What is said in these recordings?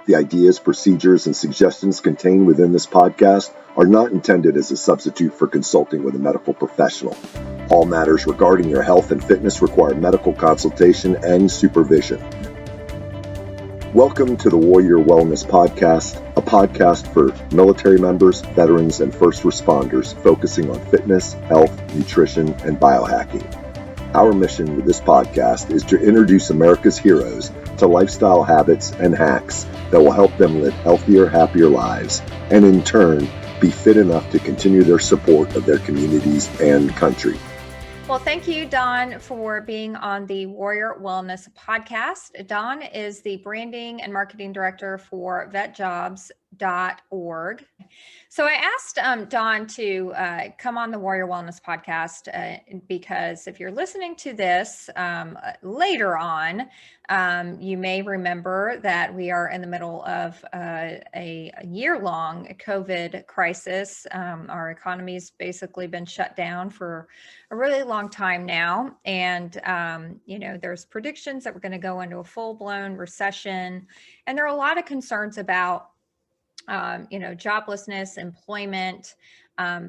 The ideas, procedures, and suggestions contained within this podcast are not intended as a substitute for consulting with a medical professional. All matters regarding your health and fitness require medical consultation and supervision. Welcome to the Warrior Wellness Podcast, a podcast for military members, veterans, and first responders focusing on fitness, health, nutrition, and biohacking. Our mission with this podcast is to introduce America's heroes to lifestyle habits and hacks that will help them live healthier, happier lives, and in turn, be fit enough to continue their support of their communities and country. Well, thank you, Don, for being on the Warrior Wellness Podcast. Don is the branding and marketing director for VETJOBS.org. So I asked Don to come on the Warrior Wellness Podcast because if you're listening to this later on, you may remember that we are in the middle of a year-long COVID crisis. Our economy's basically been shut down for a really long time now. And, there's predictions that we're going to go into a full-blown recession. And there are a lot of concerns about joblessness, employment,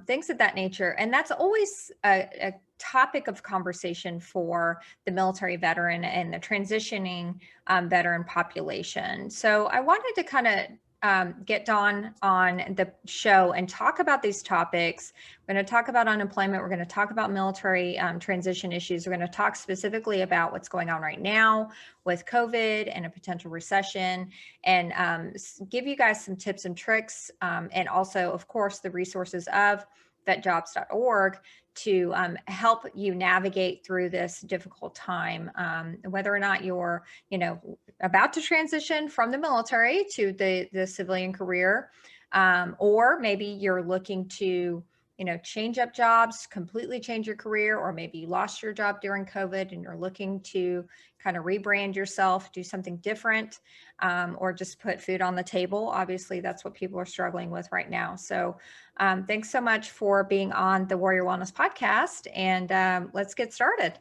things of that nature. And that's always a topic of conversation for the military veteran and the transitioning veteran population. So I wanted to kind of get Don on the show and talk about these topics. We're going to talk about unemployment. We're going to talk about military transition issues. We're going to talk specifically about what's going on right now with COVID and a potential recession, and give you guys some tips and tricks, and also, of course, the resources of VETJOBS.org to help you navigate through this difficult time, whether or not you're, about to transition from the military to the civilian career, or maybe you're looking to, change up jobs, completely change your career, or maybe you lost your job during COVID and you're looking to kind of rebrand yourself, do something different, or just put food on the table. Obviously, that's what people are struggling with right now. So thanks so much for being on the Warrior Wellness Podcast, and let's get started.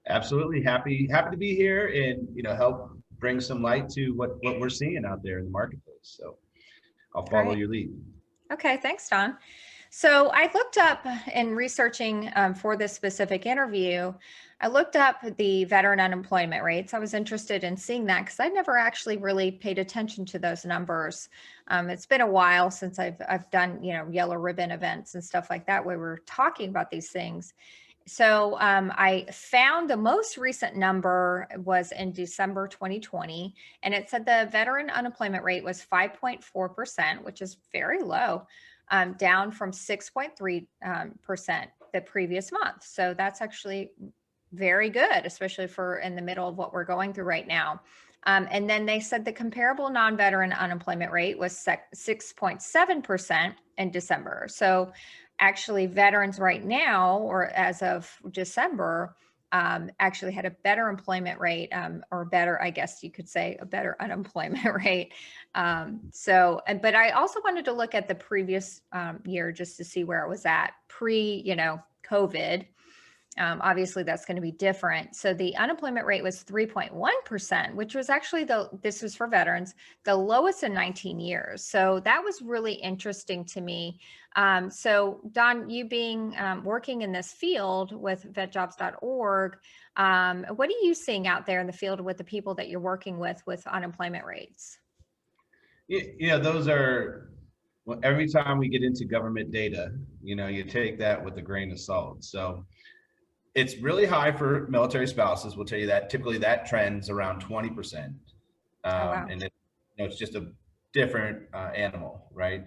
Absolutely. Happy to be here and, help bring some light to what we're seeing out there in the marketplace. So I'll follow your lead. Okay. Thanks, Don. So I looked up in researching for this specific interview, I looked up the veteran unemployment rates. I was interested in seeing that because I never actually really paid attention to those numbers. It's been a while since I've done, yellow ribbon events and stuff like that where we're talking about these things. So I found the most recent number was in December 2020, and it said the veteran unemployment rate was 5.4%, which is very low, down from 6.3% the previous month. So that's actually very good, especially for in the middle of what we're going through right now. And then they said the comparable non-veteran unemployment rate was 6.7% in December. So actually veterans right now, or as of December, actually had a better employment rate, or better, I guess you could say, a better unemployment rate. But I also wanted to look at the previous year just to see where it was at pre-COVID. Obviously, that's going to be different. So the unemployment rate was 3.1%, which was actually this was for veterans, the lowest in 19 years. So that was really interesting to me. So Don, you being working in this field with VETJOBS.org, what are you seeing out there in the field with the people that you're working with unemployment rates? Those are, every time we get into government data, you take that with a grain of salt. So it's really high for military spouses. We'll tell you that typically that trends around 20%. Wow. And it's just a different animal, right?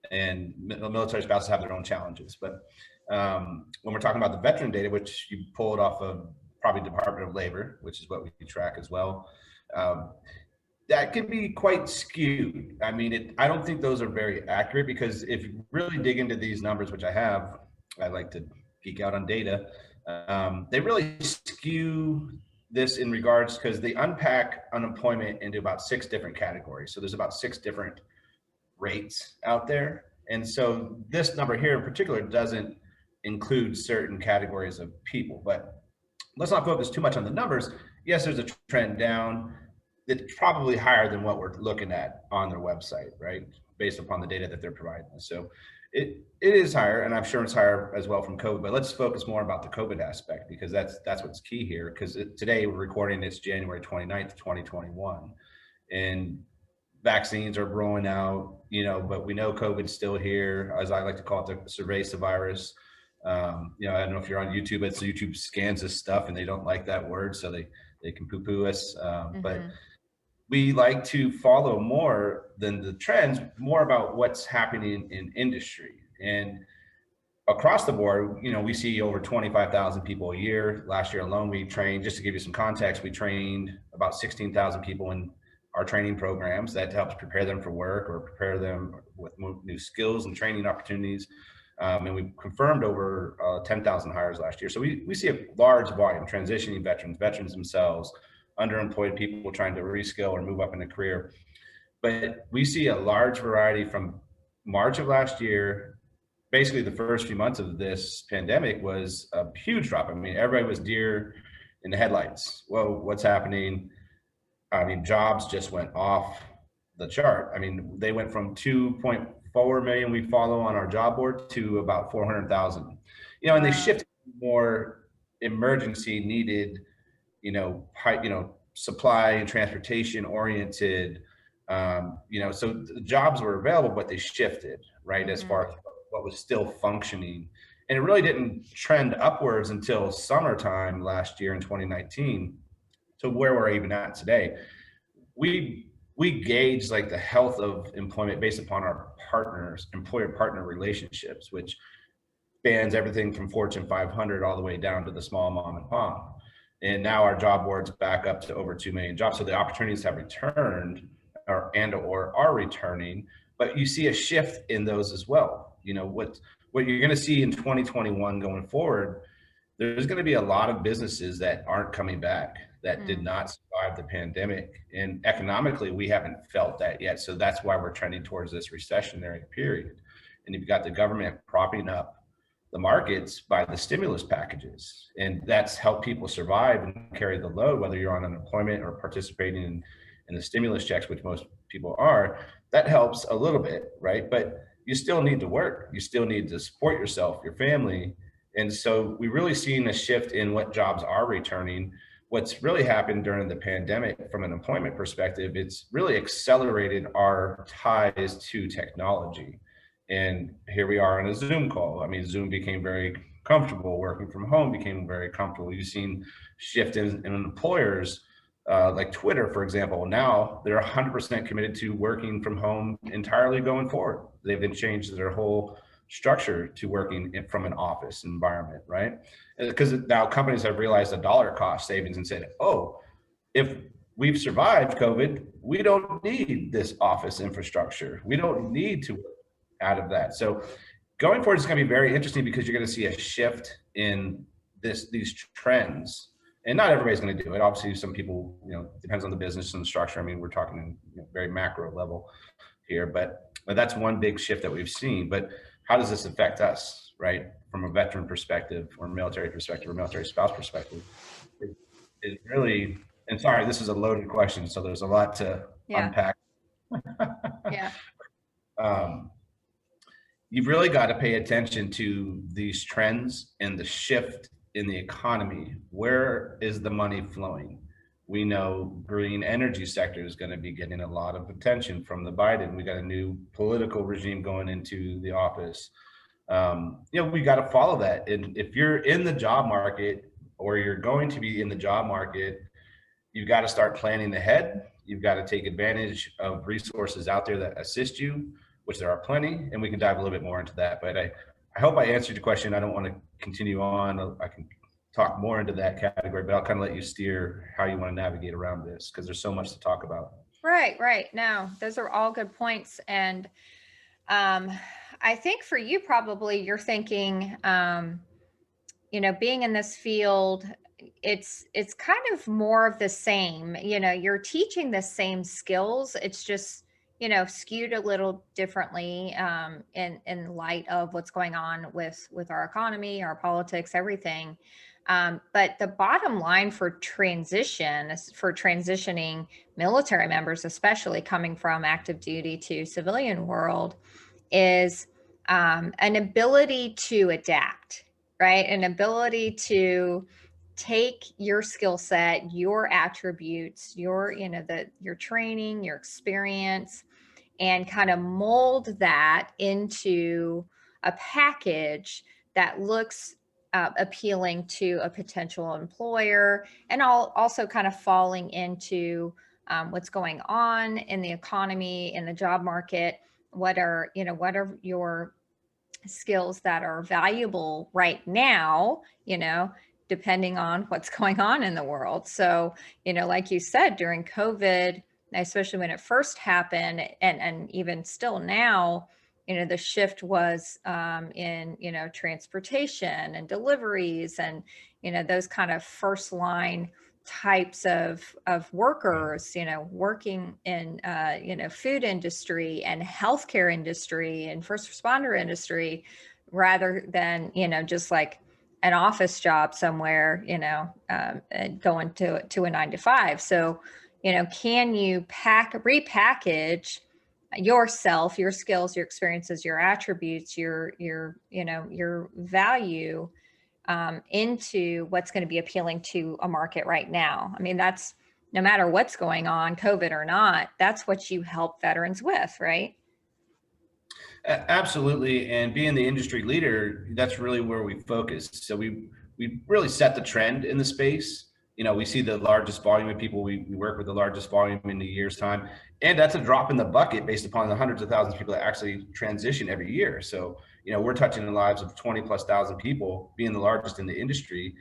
And military spouses have their own challenges. But when we're talking about the veteran data, which you pulled off of probably Department of Labor, which is what we track as well, that can be quite skewed. I mean, I don't think those are very accurate, because if you really dig into these numbers, which I like to geek out on data. They really skew this in regards, because they unpack unemployment into about 6 different categories. So there's about 6 different rates out there. And so this number here in particular doesn't include certain categories of people, but let's not focus too much on the numbers. Yes, there's a trend down. it's probably higher than what we're looking at on their website, right? Based upon the data that they're providing us. So it is higher, and I'm sure it's higher as well from COVID, but let's focus more about the COVID aspect, because that's what's key here. Because today we're recording, it's January 29th, 2021, and vaccines are rolling out, but we know COVID's still here, as I like to call it, the cerveza virus. I don't know if you're on YouTube, but YouTube scans this stuff and they don't like that word, so they can poo-poo us. But we like to follow more than the trends, more about what's happening in industry. And across the board, we see over 25,000 people a year. Last year alone, we trained, just to give you some context, we trained about 16,000 people in our training programs. That helps prepare them for work or prepare them with new skills and training opportunities. And we confirmed over 10,000 hires last year. So we see a large volume transitioning veterans themselves, underemployed people trying to reskill or move up in a career. But we see a large variety from March of last year. Basically, the first few months of this pandemic was a huge drop. I mean, everybody was deer in the headlights. Whoa, what's happening? I mean, jobs just went off the chart. I mean, they went from 2.4 million we follow on our job board to about 400,000. And they shifted more emergency needed, supply and transportation oriented. So the jobs were available, but they shifted, right, as far as what was still functioning. And it really didn't trend upwards until summertime last year in 2019. To where we're even at today. We gauge like the health of employment based upon our partners, employer partner relationships, which spans everything from Fortune 500 all the way down to the small mom and pop. And now our job board's back up to over 2 million jobs. So the opportunities have returned or are returning, but you see a shift in those as well. What you're going to see in 2021 going forward, there's going to be a lot of businesses that aren't coming back, that did not survive the pandemic. And economically, we haven't felt that yet. So that's why we're trending towards this recessionary period. And you've got the government propping up the markets by the stimulus packages. And that's helped people survive and carry the load, whether you're on unemployment or participating in the stimulus checks, which most people are. That helps a little bit, right? But you still need to work. You still need to support yourself, your family. And so we've really seen a shift in what jobs are returning. What's really happened during the pandemic from an employment perspective, it's really accelerated our ties to technology. And here we are on a Zoom call. I mean, Zoom became very comfortable. Working from home became very comfortable. You've seen shift in employers like Twitter, for example. Now they're 100% committed to working from home entirely going forward. They've been changed their whole structure to working from an office environment, right? Because now companies have realized the dollar cost savings and said, oh, if we've survived COVID, we don't need this office infrastructure. We don't need to work out of that. So going forward, it's going to be very interesting because you're going to see a shift in these trends. And not everybody's going to do it. Obviously, some people, depends on the business and the structure. I mean, we're talking very macro level here, but that's one big shift that we've seen. But how does this affect us, right? From a veteran perspective or military perspective or military spouse perspective, it really, and sorry, this is a loaded question, so there's a lot to unpack. Yeah. You've really got to pay attention to these trends and the shift in the economy. Where is the money flowing? We know green energy sector is going to be getting a lot of attention from the Biden. We got a new political regime going into the office. We got to follow that. And if you're in the job market or you're going to be in the job market, you've got to start planning ahead. You've got to take advantage of resources out there that assist you, which there are plenty, and we can dive a little bit more into that. But I hope I answered your question. I don't want to continue on. I can talk more into that category, but I'll kind of let you steer how you want to navigate around this because there's so much to talk about. Right. No, those are all good points. And I think for you, probably you're thinking, being in this field, it's kind of more of the same. You're teaching the same skills. It's just, skewed a little differently in light of what's going on with our economy, our politics, everything. But the bottom line for transitioning military members, especially coming from active duty to civilian world, is an ability to adapt, right? An ability to take your skill set, your attributes, your, your training, your experience, and kind of mold that into a package that looks appealing to a potential employer, and also kind of falling into what's going on in the economy, in the job market. What are your skills that are valuable right now, depending on what's going on in the world. So, like you said, during COVID, especially when it first happened, and even still now, the shift was in, transportation and deliveries, and, those kind of first line types of workers, working in, food industry and healthcare industry and first responder industry, rather than, just like an office job somewhere, going to a 9 to 5. So, can you repackage yourself, your skills, your experiences, your attributes, your value into what's going to be appealing to a market right now? I mean, that's no matter what's going on, COVID or not, that's what you help veterans with, right? Absolutely, and being the industry leader, that's really where we focus. So we really set the trend in the space. We see the largest volume of people. We work with the largest volume in a year's time, and that's a drop in the bucket based upon the hundreds of thousands of people that actually transition every year. So we're touching the lives of 20,000+ people, being the largest in the industry.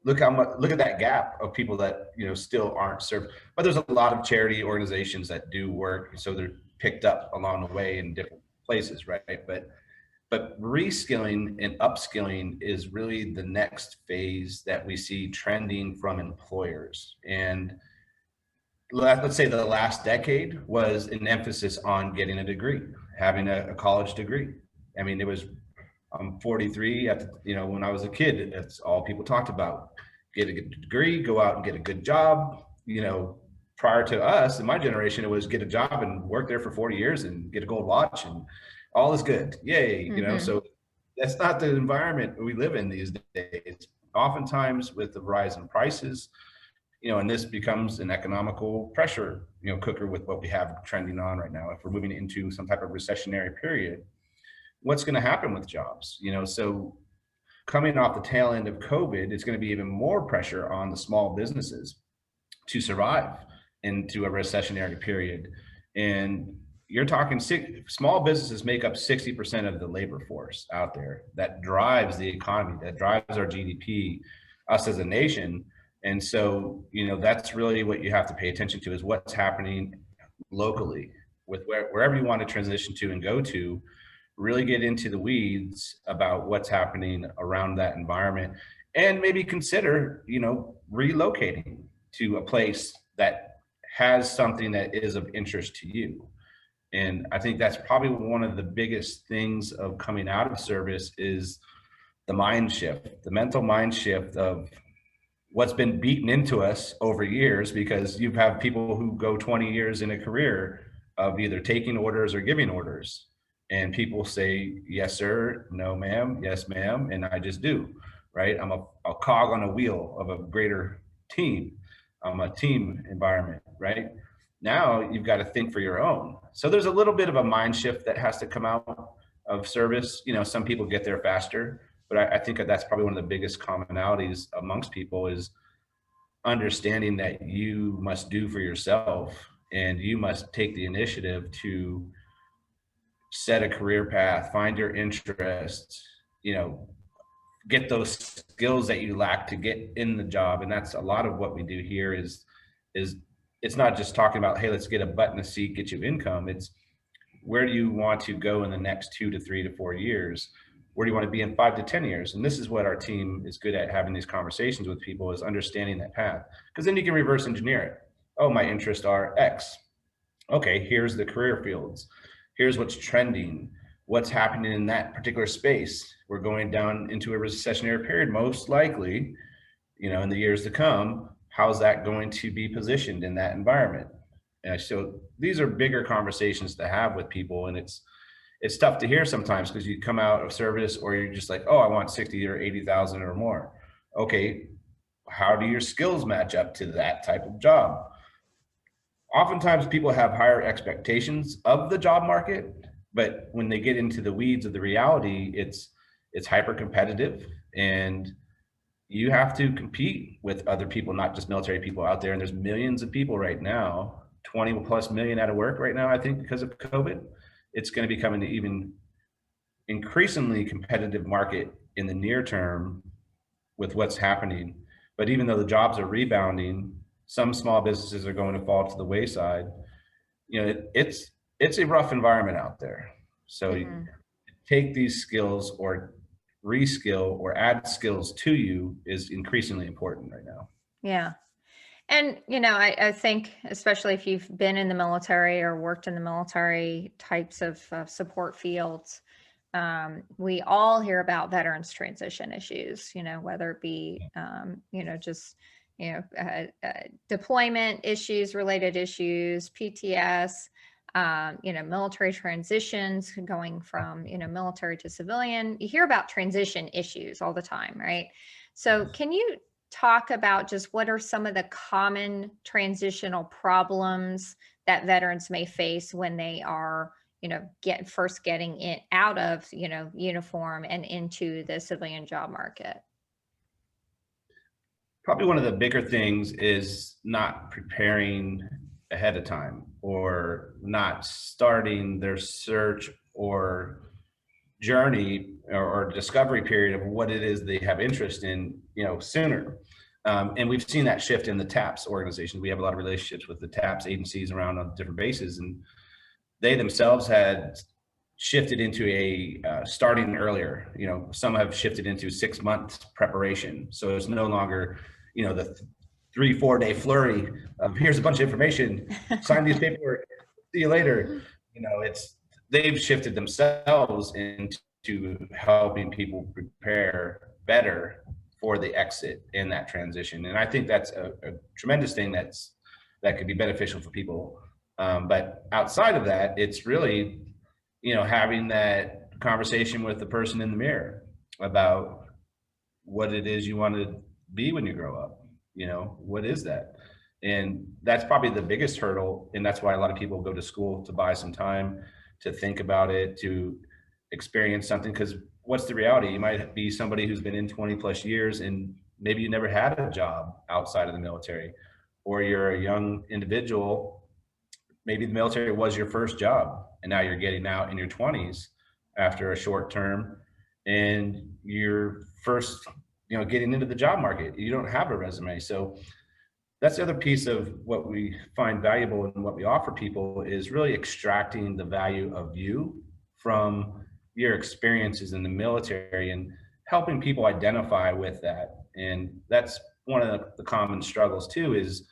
Look at that gap of people that still aren't served. But there's a lot of charity organizations that do work, so they're picked up along the way in different places, right? But reskilling and upskilling is really the next phase that we see trending from employers. And let's say the last decade was an emphasis on getting a degree, having a college degree. I mean, I'm 43. When I was a kid, that's all people talked about. Get a good degree, go out and get a good job. Prior to us, in my generation, it was get a job and work there for 40 years and get a gold watch and all is good. Yay. So that's not the environment we live in these days. Oftentimes with the rise in prices, and this becomes an economical pressure, cooker with what we have trending on right now. If we're moving into some type of recessionary period, what's going to happen with jobs? So coming off the tail end of COVID, it's going to be even more pressure on the small businesses to survive into a recessionary period. And you're talking small businesses make up 60% of the labor force out there. That drives the economy, that drives our GDP, us as a nation. And so, that's really what you have to pay attention to, is what's happening locally with wherever you want to transition to and go to. Really get into the weeds about what's happening around that environment, and maybe consider, relocating to a place that has something that is of interest to you. And I think that's probably one of the biggest things of coming out of service is the mind shift, the mental mind shift of what's been beaten into us over years, because you have people who go 20 years in a career of either taking orders or giving orders. And people say, yes, sir, no, ma'am, yes, ma'am, and I just do, right? I'm a cog on a wheel of a greater team. I'm a team environment, right? Now you've got to think for your own. So there's a little bit of a mind shift that has to come out of service. Some people get there faster, but I think that's probably one of the biggest commonalities amongst people is understanding that you must do for yourself, and you must take the initiative to set a career path, find your interests, get those skills that you lack to get in the job. And that's a lot of what we do here is it's not just talking about, hey, let's get a butt in a seat, get you income. It's where do you want to go in the next 2 to 3 to 4 years? Where do you want to be in 5 to 10 years? And this is what our team is good at, having these conversations with people, is understanding that path. Because then you can reverse engineer it. Oh, my interests are X. Okay, here's the career fields. Here's what's trending, what's happening in that particular space. We're going down into a recessionary period, most likely. in the years to come, how's that going to be positioned in that environment? And so these are bigger conversations to have with people. And it's tough to hear sometimes because you come out of service or you're just like, oh, I want 60 or 80,000 or more. Okay, how do your skills match up to that type of job? Oftentimes people have higher expectations of the job market, but when they get into the weeds of the reality, it's hyper competitive, and you have to compete with other people, not just military people out there. And there's millions of people right now, 20 plus million out of work right now, I think, because of COVID. It's going to become an even increasingly competitive market in the near term with what's happening. But even though the jobs are rebounding, some small businesses are going to fall to the wayside. It's a rough environment out there. So you take these skills or reskill or add skills to you is increasingly important right now. Yeah. And, I think, especially if you've been in the military or worked in the military types of support fields, we all hear about veterans transition issues, whether it be, just, deployment issues, related issues, PTS, military transitions going from, military to civilian. You hear about transition issues all the time, right? So can you talk about just what are some of the common transitional problems that veterans may face when they are, getting it out of, uniform and into the civilian job market? Probably one of the bigger things is not preparing ahead of time or not starting their search or journey or discovery period of what it is they have interest in, sooner. And we've seen that shift in the TAPS organization. We have a lot of relationships with the TAPS agencies around on different bases, and they themselves had shifted into a starting earlier. Some have shifted into 6 months preparation. So it's no longer, the 3-4 day flurry of here's a bunch of information, sign these paperwork, see you later. They've shifted themselves into helping people prepare better for the exit and that transition. And I think that's a tremendous thing that could be beneficial for people. But outside of that, it's really, having that conversation with the person in the mirror about what it is you want to be when you grow up. What is that? And that's probably the biggest hurdle. And that's why a lot of people go to school to buy some time to think about it, to experience something. Because what's the reality? You might be somebody who's been in 20 plus years and maybe you never had a job outside of the military, or you're a young individual. Maybe the military was your first job and now you're getting out in your 20s after a short term and you're first, getting into the job market. You don't have a resume. So that's the other piece of what we find valuable and what we offer people is really extracting the value of you from your experiences in the military and helping people identify with that. And that's one of the common struggles too, is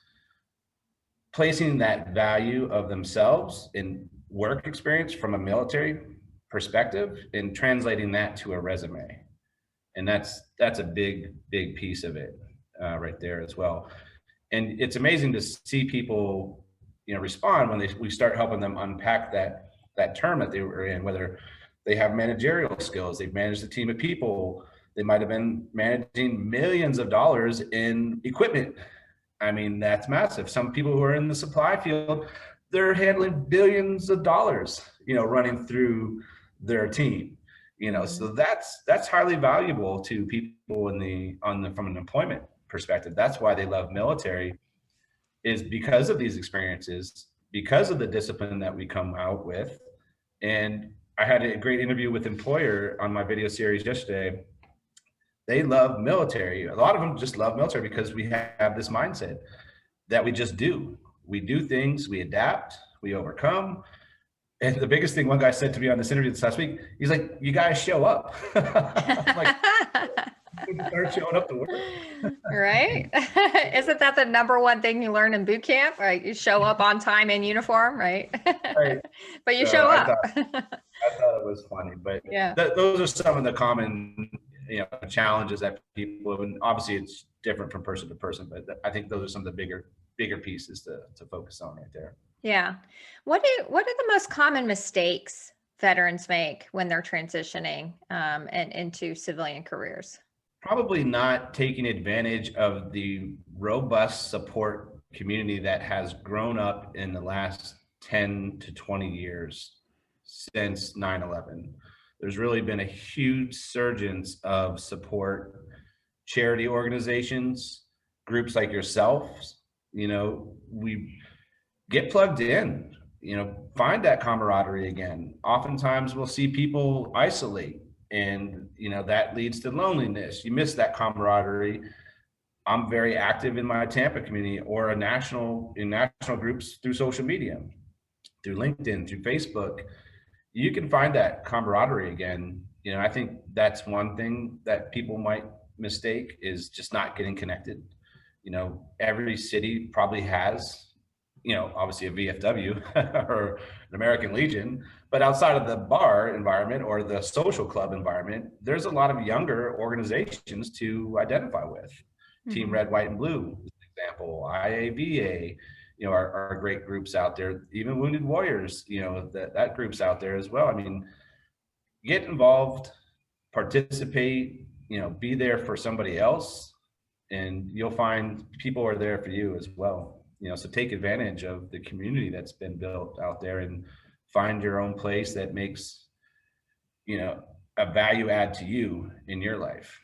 placing that value of themselves in work experience from a military perspective and translating that to a resume. And that's a big piece of it right there as well. And it's amazing to see people, respond when we start helping them unpack that term that they were in, whether they have managerial skills, they've managed a team of people, they might have been managing millions of dollars in equipment. I mean, that's massive. Some people who are in the supply field, they're handling billions of dollars, running through their team. So that's highly valuable to people from an employment perspective. That's why they love military, is because of these experiences, because of the discipline that we come out with. And I had a great interview with employer on my video series yesterday. They love military. A lot of them just love military because we have this mindset that we just do. We do things, we adapt, we overcome. And the biggest thing one guy said to me on this interview this last week, he's like, you guys show up. I'm like, start showing up to work. Right? Isn't that the number one thing you learn in boot camp? Right? You show up on time in uniform, right? Right. But you show up. I thought it was funny, but yeah, those are some of the common, challenges that people, and obviously it's different from person to person, but I think those are some of the bigger pieces to focus on right there. Yeah. What are the most common mistakes veterans make when they're transitioning and into civilian careers? Probably not taking advantage of the robust support community that has grown up in the last 10 to 20 years since 9/11. There's really been a huge surgence of support, charity organizations, groups like yourselves. We get plugged in, find that camaraderie again. Oftentimes we'll see people isolate, and that leads to loneliness. You miss that camaraderie. I'm very active in my Tampa community or in national groups through social media, through LinkedIn, through Facebook. You can find that camaraderie again. I think that's one thing that people might mistake, is just not getting connected. Every city probably has, obviously a VFW or an American Legion, but outside of the bar environment or the social club environment, there's a lot of younger organizations to identify with. Mm-hmm. Team Red, White, and Blue, as an example, IAVA, are great groups out there. Even Wounded Warriors, that group's out there as well. I mean, get involved, participate, be there for somebody else, and you'll find people are there for you as well. So take advantage of the community that's been built out there and find your own place that makes, a value add to you in your life.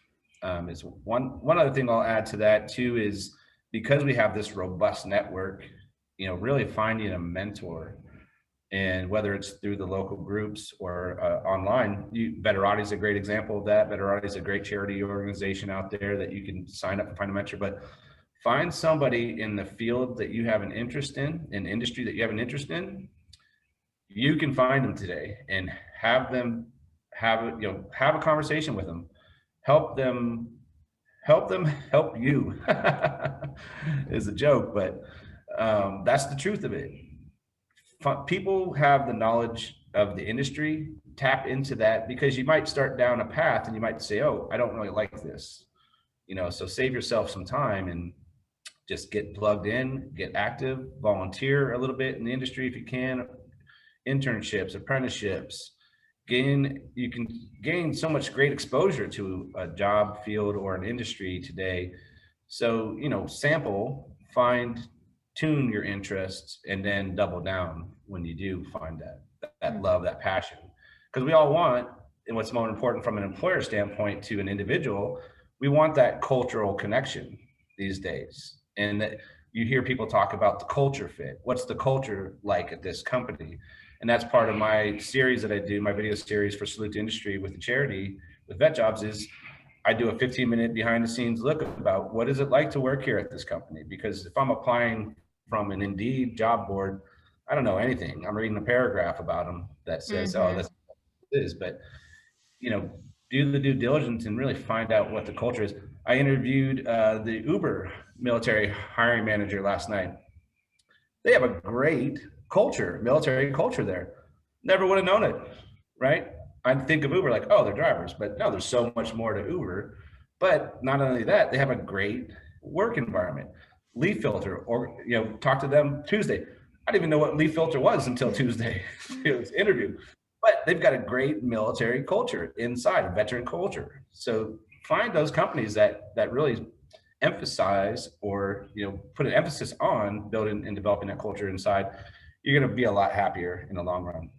Is one other thing I'll add to that too, is because we have this robust network, really finding a mentor, and whether it's through the local groups or online. Veterati is a great example of that. Veterati is a great charity organization out there that you can sign up and find a mentor, but find somebody in the field that you have an interest in industry that you have an interest in. You can find them today and have them have a conversation with them. Help them help you is a joke, but that's the truth of it. People have the knowledge of the industry. Tap into that, because you might start down a path and you might say, oh, I don't really like this, so save yourself some time and just get plugged in, get active, volunteer a little bit in the industry if you can, internships, apprenticeships. You can gain so much great exposure to a job field or an industry today. So, sample, find, tune your interests, and then double down when you do find that love, that passion. Because we all want, and what's more important from an employer standpoint to an individual, we want that cultural connection these days. And that you hear people talk about the culture fit. What's the culture like at this company? And that's part of my series that I do, my video series for Salute to Industry with the charity, with VETJOBS, is I do a 15-minute behind the scenes look about what is it like to work here at this company? Because if I'm applying from an Indeed job board, I don't know anything. I'm reading a paragraph about them that says, oh, that's what it is. But, do the due diligence and really find out what the culture is. I interviewed the Uber military hiring manager last night. They have a great culture, military culture there. Never would have known it, right? I'd think of Uber like, oh, they're drivers, but no, there's so much more to Uber. But not only that, they have a great work environment. Leaf Filter, or talk to them Tuesday. I didn't even know what Leaf Filter was until Tuesday. It was interview. But they've got a great military culture inside, a veteran culture. So find those companies that really emphasize or put an emphasis on building and developing that culture inside. You're going to be a lot happier in the long run.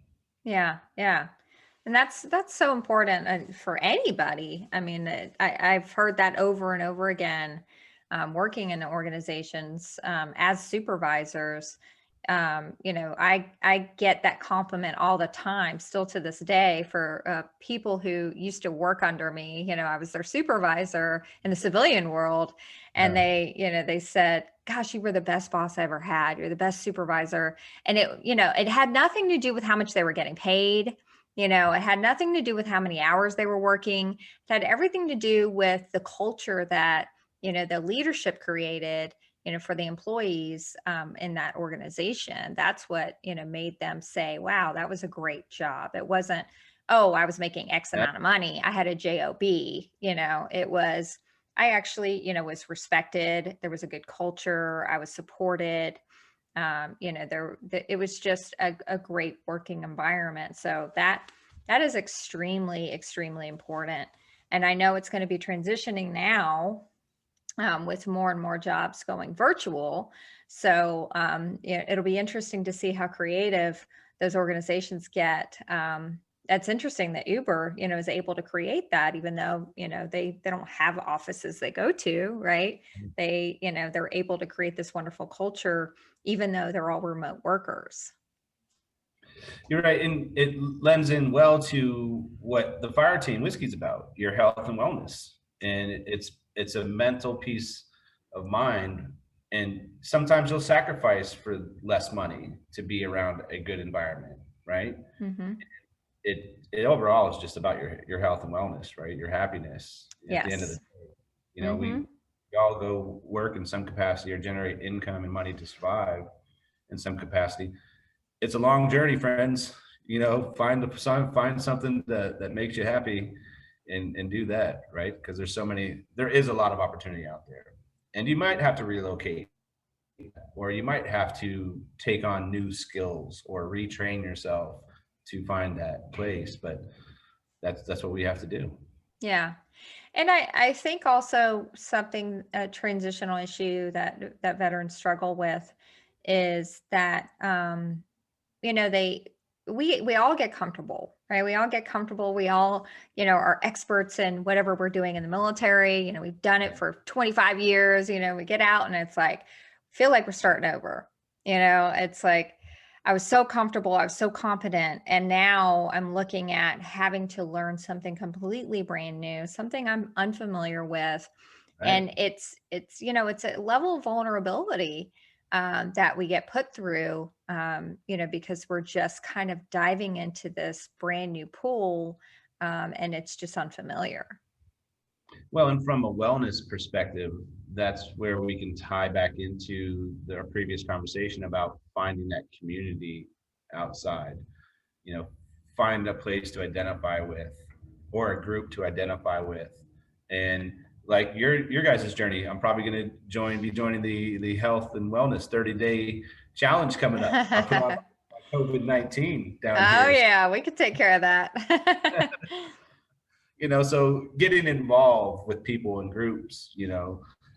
Yeah, and that's so important for anybody. I mean, I've heard that over and over again, working in organizations as supervisors. I get that compliment all the time, still to this day, for people who used to work under me. I was their supervisor in the civilian world, and they said, gosh, you were the best boss I ever had. You're the best supervisor. And it had nothing to do with how much they were getting paid. It had nothing to do with how many hours they were working. It had everything to do with the culture that, the leadership created, for the employees in that organization. That's what, made them say, wow, that was a great job. It wasn't, oh, I was making X amount of money, I had a job. It was, I actually, was respected. There was a good culture. I was supported. It was just a great working environment. So that is extremely, extremely important. And I know it's going to be transitioning now with more and more jobs going virtual. So it'll be interesting to see how creative those organizations get. That's interesting that Uber, is able to create that, even though, they don't have offices they go to, right? They're able to create this wonderful culture, even though they're all remote workers. You're right, and it lends in well to what the fire team whiskey's about, your health and wellness. And it's a mental peace of mind. And sometimes you'll sacrifice for less money to be around a good environment, right? Mm-hmm. It overall is just about your health and wellness, right? Your happiness at the end of the Yes. day. Mm-hmm. We all go work in some capacity or generate income and money to survive in some capacity. It's a long journey, friends. Find something that makes you happy and do that, right? Because there is a lot of opportunity out there. And you might have to relocate, or you might have to take on new skills or retrain yourself to find that place. But that's what we have to do. Yeah. And I think also a transitional issue that veterans struggle with is that, we all get comfortable, right? We all get comfortable. We all, are experts in whatever we're doing in the military. We've done it for 25 years, we get out and it's like, feel like we're starting over. It's like, I was so comfortable, I was so competent, and now I'm looking at having to learn something completely brand new, something I'm unfamiliar with. Right. And it's a level of vulnerability that we get put through, because we're just kind of diving into this brand new pool, and it's just unfamiliar. Well, and from a wellness perspective, that's where we can tie back into our previous conversation about finding that community outside. Find a place to identify with, or a group to identify with. And like your guys' journey, I'm probably going to be joining the health and wellness 30-day challenge coming up. I'll put on COVID-19 down here. Oh yeah, we could take care of that. So getting involved with people and groups,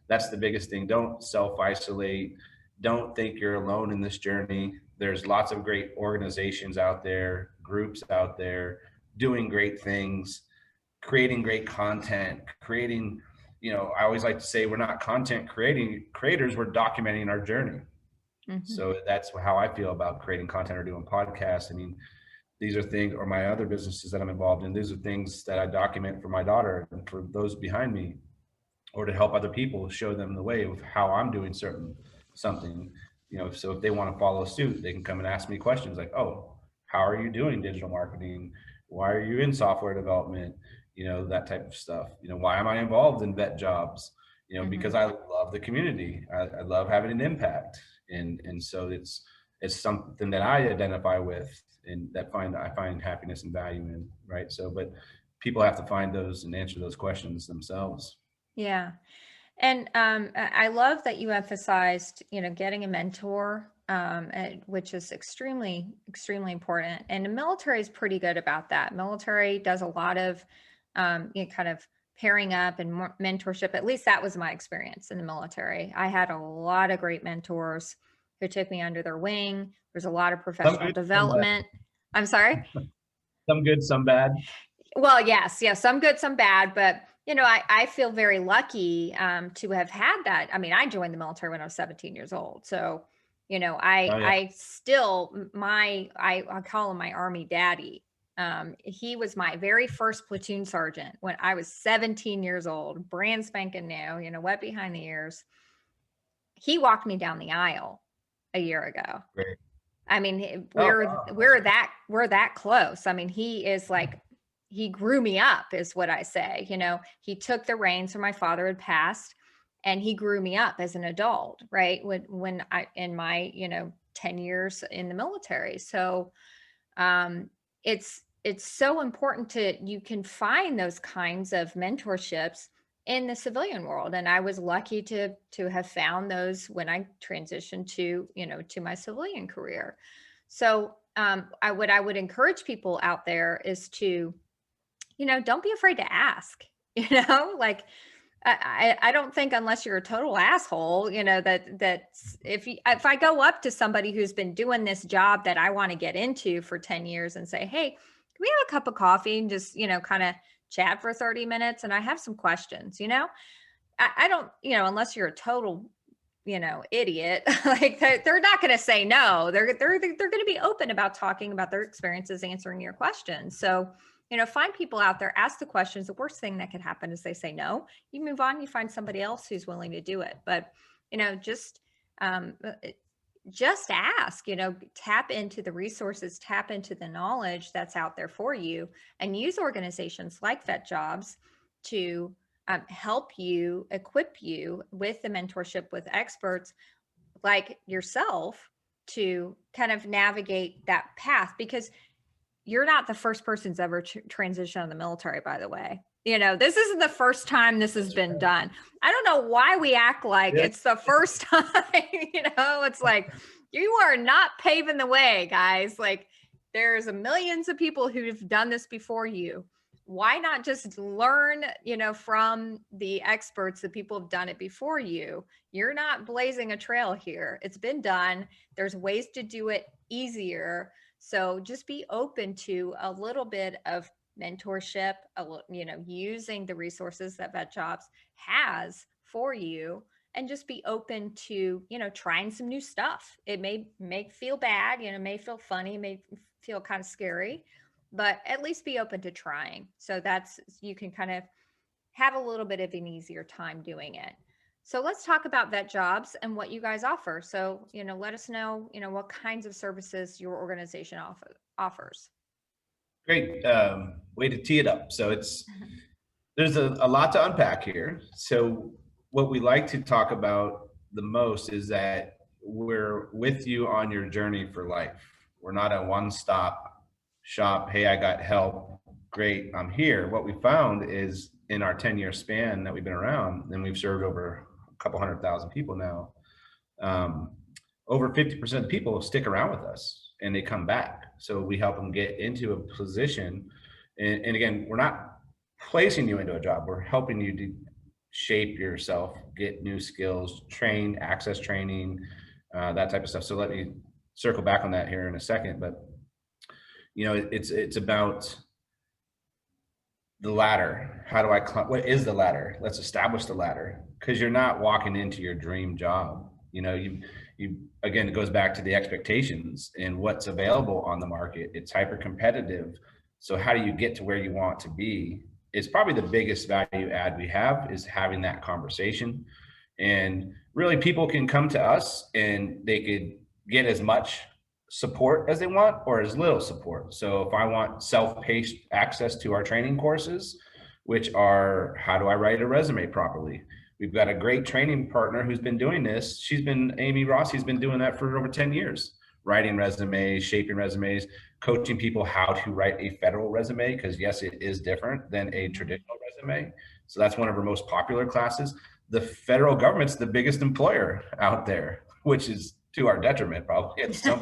that's the biggest thing. Don't self-isolate. Don't think you're alone in this journey. There's lots of great organizations out there, groups out there doing great things, creating great content, creating, I always like to say we're not content creators, we're documenting our journey. Mm-hmm. So that's how I feel about creating content or doing podcasts. I mean, these are things, or my other businesses that I'm involved in, these are things that I document for my daughter and for those behind me, or to help other people, show them the way of how I'm doing something, so if they want to follow suit, they can come and ask me questions like, oh, how are you doing digital marketing? Why are you in software development? That type of stuff. Why am I involved in VETJOBS? Mm-hmm. Because I love the community. I love having an impact. And so it's something that I identify with and that I find happiness and value in, right? So, but people have to find those and answer those questions themselves. Yeah. And I love that you emphasized, getting a mentor, which is extremely, extremely important. And the military is pretty good about that. Military does a lot of, kind of pairing up and mentorship. At least that was my experience in the military. I had a lot of great mentors who took me under their wing. There's a lot of professional development. I'm sorry? Some good, some bad. Well, yes, some good, some bad, but I feel very lucky to have had that. I mean, I joined the military when I was 17 years old. So, I still, I call him my Army daddy. He was my very first platoon sergeant when I was 17 years old, brand spanking new, wet behind the ears. He walked me down the aisle a year ago. Great. I mean, we're that close. I mean, he is like, he grew me up is what I say. He took the reins when my father had passed, and he grew me up as an adult, right? When I, in my, 10 years in the military. So, it's so important you can find those kinds of mentorships in the civilian world. And I was lucky to have found those when I transitioned to, to my civilian career. So what I would encourage people out there is to, don't be afraid to ask, like, I don't think, unless you're a total asshole, that if I go up to somebody who's been doing this job that I want to get into for 10 years and say, hey, can we have a cup of coffee and just, kind of chat for 30 minutes? And I have some questions, I don't, unless you're a total, idiot, like they're not going to say no. They're going to be open about talking about their experiences, answering your questions. So, find people out there, ask the questions. The worst thing that could happen is they say no. You move on, you find somebody else who's willing to do it. But, just ask, tap into the resources, tap into the knowledge that's out there for you, and use organizations like VETJOBS to help you, equip you with the mentorship with experts like yourself to kind of navigate that path, because you're not the first person who's ever transitioned out of the military, by the way. This isn't the first time this has been done. I don't know why we act like it's the first time. It's like, you are not paving the way, guys. Like, there's millions of people who've done this before you. Why not just learn, from the experts, the people who've done it before you? You're not blazing a trail here. It's been done. There's ways to do it easier. So just be open to a little bit of mentorship, using the resources that VETJOBS has for you, and just be open to, trying some new stuff. It may feel bad, may feel funny, may feel kind of scary, but at least be open to trying. So you can kind of have a little bit of an easier time doing it. So let's talk about VETJOBS and what you guys offer. So, let us know, what kinds of services your organization offers. Great way to tee it up. So there's a lot to unpack here. So what we like to talk about the most is that we're with you on your journey for life. We're not a one-stop shop. Hey, I got help. Great, I'm here. What we found is, in our 10-year span that we've been around, and we've served over a couple 100,000 people now, over 50% of the people stick around with us and they come back. So we help them get into a position. And again, we're not placing you into a job. We're helping you to shape yourself, get new skills, train, access training, that type of stuff. So let me circle back on that here in a second. But, it's about the ladder. How do I climb? What is the ladder? Let's establish the ladder, because you're not walking into your dream job. You again, it goes back to the expectations and what's available on the market. It's hyper competitive. So how do you get to where you want to be? It's probably the biggest value add we have, is having that conversation. And really, people can come to us and they could get as much support as they want or as little support. So if I want self-paced access to our training courses, which are, how do I write a resume properly? We've got a great training partner who's been doing this. Amy Rossi's been doing that for over 10 years, writing resumes, shaping resumes, coaching people how to write a federal resume, because yes, it is different than a traditional resume. So that's one of our most popular classes. The federal government's the biggest employer out there, which is to our detriment, probably. At some,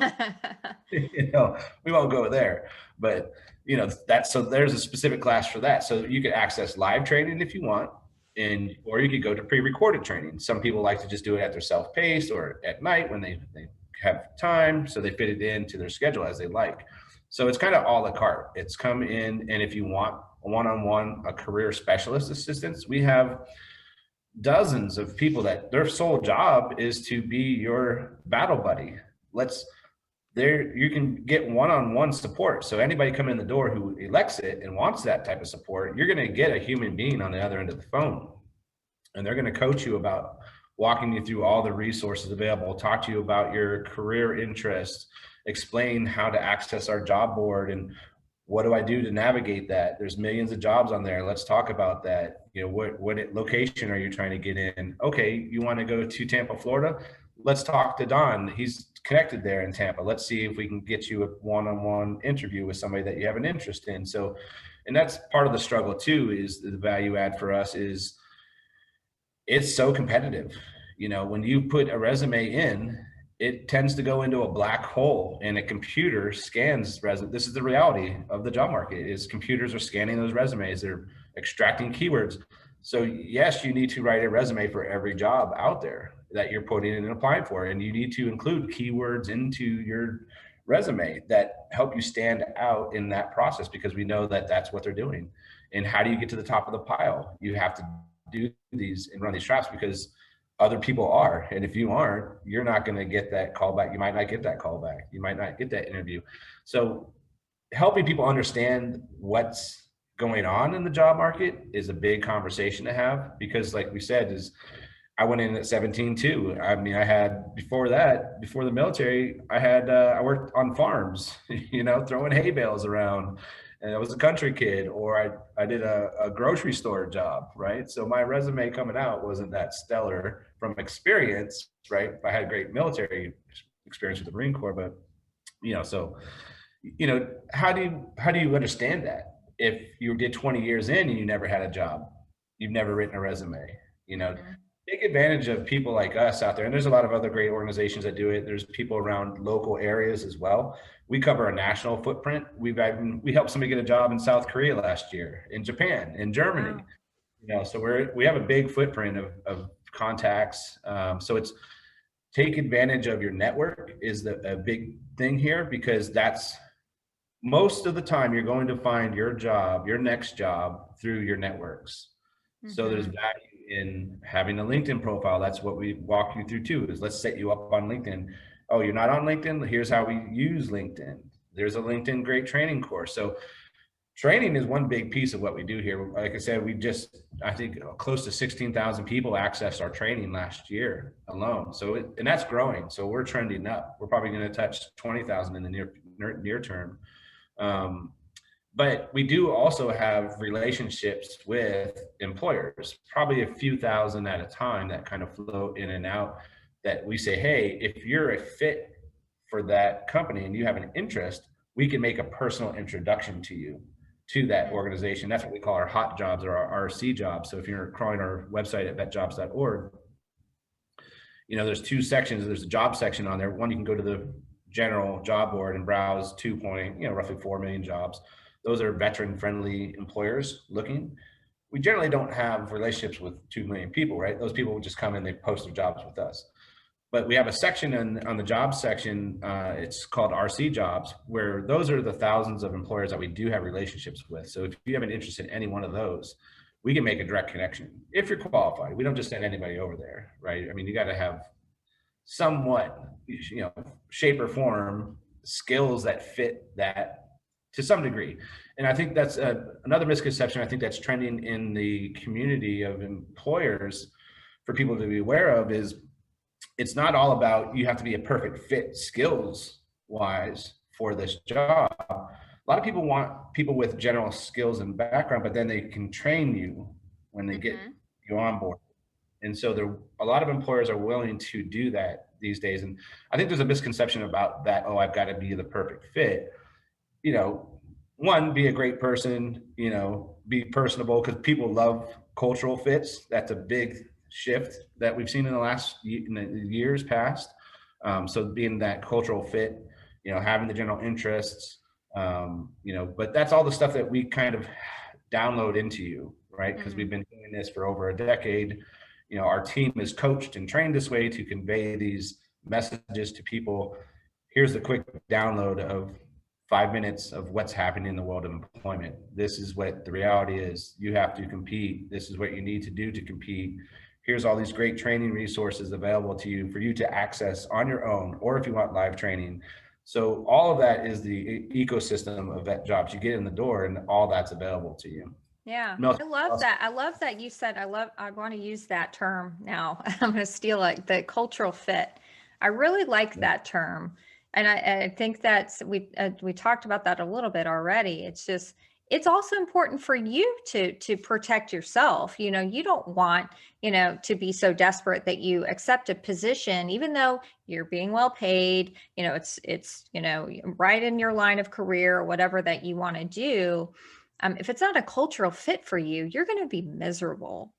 we won't go there, but so there's a specific class for that. So you could access live training if you want, or you could go to pre-recorded training. Some people like to just do it at their self-paced or at night when they have time, so they fit it into their schedule as they like. So it's kind of a la carte. It's come in, and if you want a one-on-one, a career specialist assistance, we have dozens of people that their sole job is to be your battle buddy. You can get one-on-one support. So anybody coming in the door who elects it and wants that type of support, you're going to get a human being on the other end of the phone, and they're going to coach you about walking you through all the resources available, talk to you about your career interests, explain how to access our job board and what do I do to navigate that. There's millions of jobs on there. Let's talk about that. What location are you trying to get in? Okay, you want to go to Tampa, Florida? Let's talk to Don. He's connected there in Tampa. Let's see if we can get you a one-on-one interview with somebody that you have an interest in. So, and that's part of the struggle too, is the value add for us is, it's so competitive. You know, when you put a resume in, it tends to go into a black hole, and a computer scans resume. This is the reality of the job market, is computers are scanning those resumes. They're extracting keywords. So yes, you need to write a resume for every job out there that you're putting in and applying for. And you need to include keywords into your resume that help you stand out in that process, because we know that that's what they're doing. And how do you get to the top of the pile? You have to do these and run these traps, because other people are. And if you aren't, you're not going to get that call back. You might not get that call back. You might not get that interview. So helping people understand what's going on in the job market is a big conversation to have, because like we said, is I went in at 17 too. I mean, I had, before that, before the military, I worked on farms, you know, throwing hay bales around, and I was a country kid. Or I did a grocery store job, right? So my resume coming out wasn't that stellar from experience, right? I had great military experience with the Marine Corps, but you know, so, you know, how do you understand that if you did 20 years in and you never had a job, you've never written a resume, you know? Take advantage of people like us out there. And there's a lot of other great organizations that do it. There's people around local areas as well. We cover a national footprint. We helped somebody get a job in South Korea last year, in Japan, in Germany. Wow. You know, so we have a big footprint of contacts. So it's, take advantage of your network is a big thing here, because that's most of the time you're going to find your job, your next job, through your networks. So there's value in having a LinkedIn profile. That's what we walk you through too, is let's set you up on LinkedIn. Oh, you're not on LinkedIn? Here's how we use LinkedIn. There's a LinkedIn great training course. So training is one big piece of what we do here. Like I said, I think close to 16,000 people accessed our training last year alone. So, and that's growing. So we're trending up. We're probably going to touch 20,000 in the near term. But we do also have relationships with employers, probably a few thousand at a time, that kind of flow in and out, that we say, hey, if you're a fit for that company and you have an interest, we can make a personal introduction to you to that organization. That's what we call our hot jobs, or our RC jobs. So if you're crawling our website at vetjobs.org, you know, there's two sections. There's a job section on there. One, you can go to the general job board and browse roughly 4 million jobs. Those are veteran friendly employers looking. We generally don't have relationships with 2 million people, right? Those people would just come and they post their jobs with us. But we have a section on the jobs section, it's called RC jobs, where those are the thousands of employers that we do have relationships with. So if you have an interest in any one of those, we can make a direct connection if you're qualified. We don't just send anybody over there, right? I mean, you got to have somewhat, shape or form skills that fit that to some degree. And I think that's another misconception. I think that's trending in the community of employers for people to be aware of, is it's not all about you have to be a perfect fit skills wise for this job. A lot of people want people with general skills and background, but then they can train you when they get you on board. And so a lot of employers are willing to do that these days. And I think there's a misconception about that. Oh, I've got to be the perfect fit. One, be a great person, be personable, because people love cultural fits. That's a big shift that we've seen in the years past. So being that cultural fit, having the general interests, but that's all the stuff that we kind of download into you, right? Because we've been doing this for over a decade. Our team is coached and trained this way to convey these messages to people. Here's the quick download of 5 minutes of what's happening in the world of employment. This is what the reality is. You have to compete. This is what you need to do to compete. Here's all these great training resources available to you for you to access on your own, or if you want live training. So all of that is the ecosystem of VETJOBS. You get in the door and all that's available to you. Yeah, I love that. I love that you said, I want to use that term now. I'm going to steal it, the cultural fit. I really like that term. And I think that's, we talked about that a little bit already. It's also important for you to protect yourself. You don't want, to be so desperate that you accept a position, even though you're being well paid, it's right in your line of career or whatever that you want to do. If it's not a cultural fit for you, you're going to be miserable,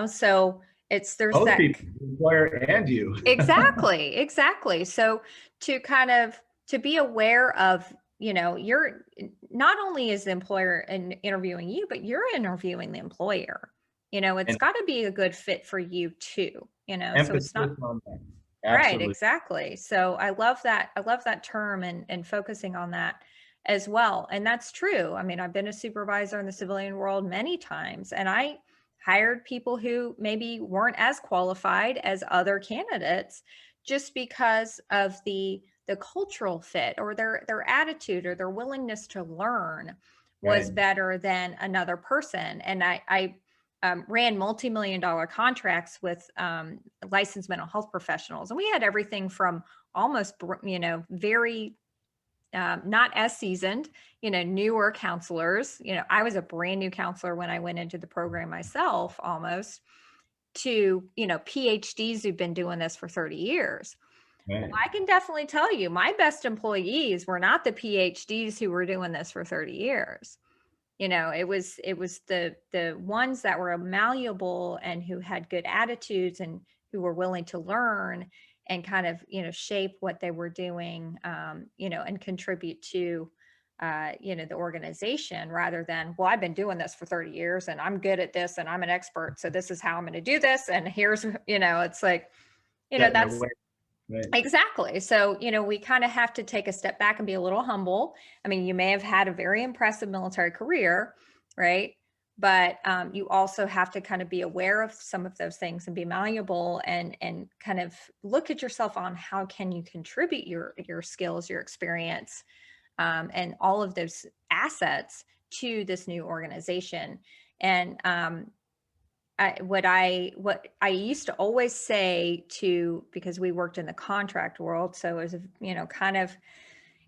so there's Both that. people, the employer and you. Exactly. So to be aware of, you're not only is the employer interviewing you, but you're interviewing the employer. It's And got to be a good fit for you too, so emphasis it's not. on that. Right, Absolutely. exactly. So I love that. I love that term and focusing on that as well. And that's true. I mean, I've been a supervisor in the civilian world many times, and I hired people who maybe weren't as qualified as other candidates just because of the cultural fit or their attitude or their willingness to learn was Right. better than another person. And I ran multi-million dollar contracts with licensed mental health professionals. And we had everything from almost, very not as seasoned, newer counselors. I was a brand new counselor when I went into the program myself almost, to, PhDs who've been doing this for 30 years. Well, Right. I can definitely tell you my best employees were not the PhDs who were doing this for 30 years. It was the ones that were malleable and who had good attitudes and who were willing to learn and kind of shape what they were doing, and contribute to the organization, rather than, well, I've been doing this for 30 years and I'm good at this and I'm an expert, so this is how I'm going to do this, and here's it's like, Set in their that's way. Right. exactly. So, we kind of have to take a step back and be a little humble. I mean, you may have had a very impressive military career, right? But you also have to kind of be aware of some of those things and be malleable and kind of look at yourself on how can you contribute your skills, your experience, and all of those assets to this new organization. And what I used to always say to, because we worked in the contract world, so it was, kind of,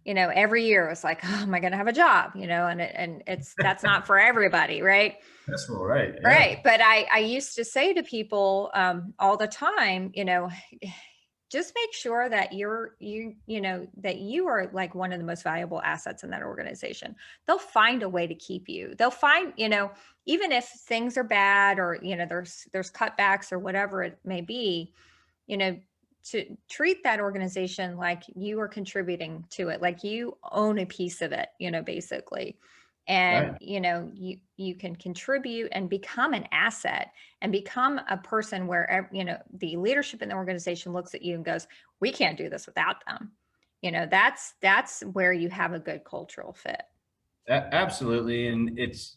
every year it was like, oh, am I going to have a job? And that's not for everybody, right? That's all right. Yeah. Right. But I used to say to people all the time, just make sure that that you are like one of the most valuable assets in that organization. They'll find a way to keep you. They'll find, even if things are bad or, there's cutbacks or whatever it may be, to treat that organization like you are contributing to it, like you own a piece of it, basically. And, Right. you can contribute and become an asset and become a person where, the leadership in the organization looks at you and goes, we can't do this without them. That's where you have a good cultural fit. Absolutely. And it's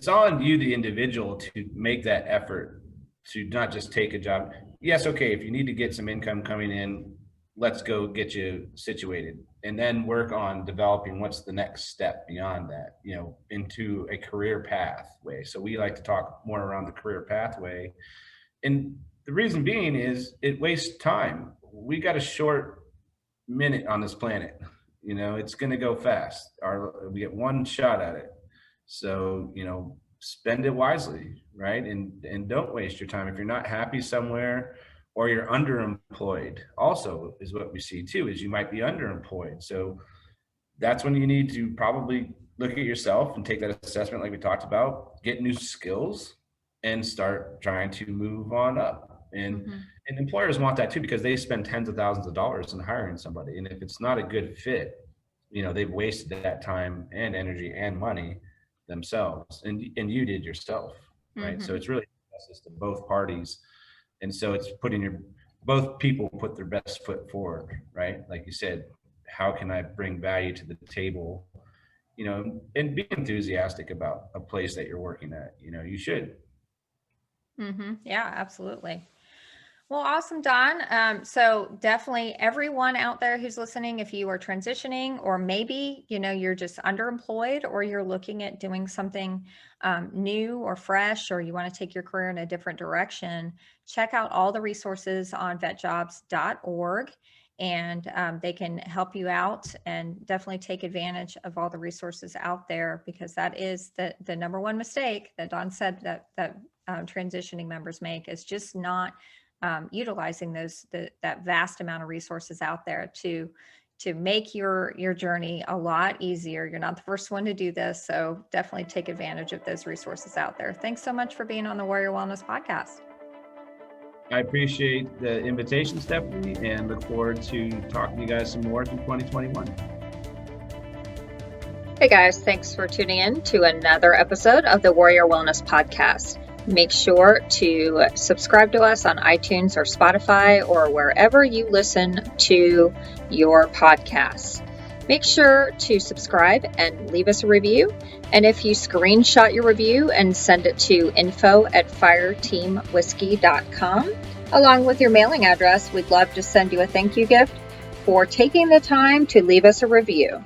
on you, the individual, to make that effort to not just take a job. Yes, okay, if you need to get some income coming in, let's go get you situated and then work on developing what's the next step beyond that, into a career pathway. So we like to talk more around the career pathway. And the reason being is it wastes time. We got a short minute on this planet. It's going to go fast. We get one shot at it. So, spend it wisely, right? And don't waste your time. If you're not happy somewhere or you're underemployed, also is what we see too, is you might be underemployed. So that's when you need to probably look at yourself and take that assessment like we talked about, get new skills and start trying to move on up. And employers want that too, because they spend tens of thousands of dollars in hiring somebody. And if it's not a good fit, they've wasted that time and energy and money themselves, and you did yourself, right? So it's really justice to both parties. And so it's both people put their best foot forward, right? Like you said, how can I bring value to the table, and be enthusiastic about a place that you're working at. You should. Yeah, absolutely. Well, awesome, Don. So definitely everyone out there who's listening, if you are transitioning or maybe, you're just underemployed or you're looking at doing something new or fresh, or you want to take your career in a different direction, check out all the resources on vetjobs.org, and they can help you out, and definitely take advantage of all the resources out there, because that is the number one mistake that Don said that transitioning members make, is just not utilizing that vast amount of resources out there to make your journey a lot easier. You're not the first one to do this, so definitely take advantage of those resources out there. Thanks so much for being on the Warrior Wellness Podcast. I appreciate the invitation, Stephanie, and look forward to talking to you guys some more through 2021. Hey guys, thanks for tuning in to another episode of the Warrior Wellness Podcast. Make sure to subscribe to us on iTunes or Spotify or wherever you listen to your podcasts. Make sure to subscribe and leave us a review. And if you screenshot your review and send it to info@fireteamwhiskey.com, along with your mailing address, we'd love to send you a thank you gift for taking the time to leave us a review.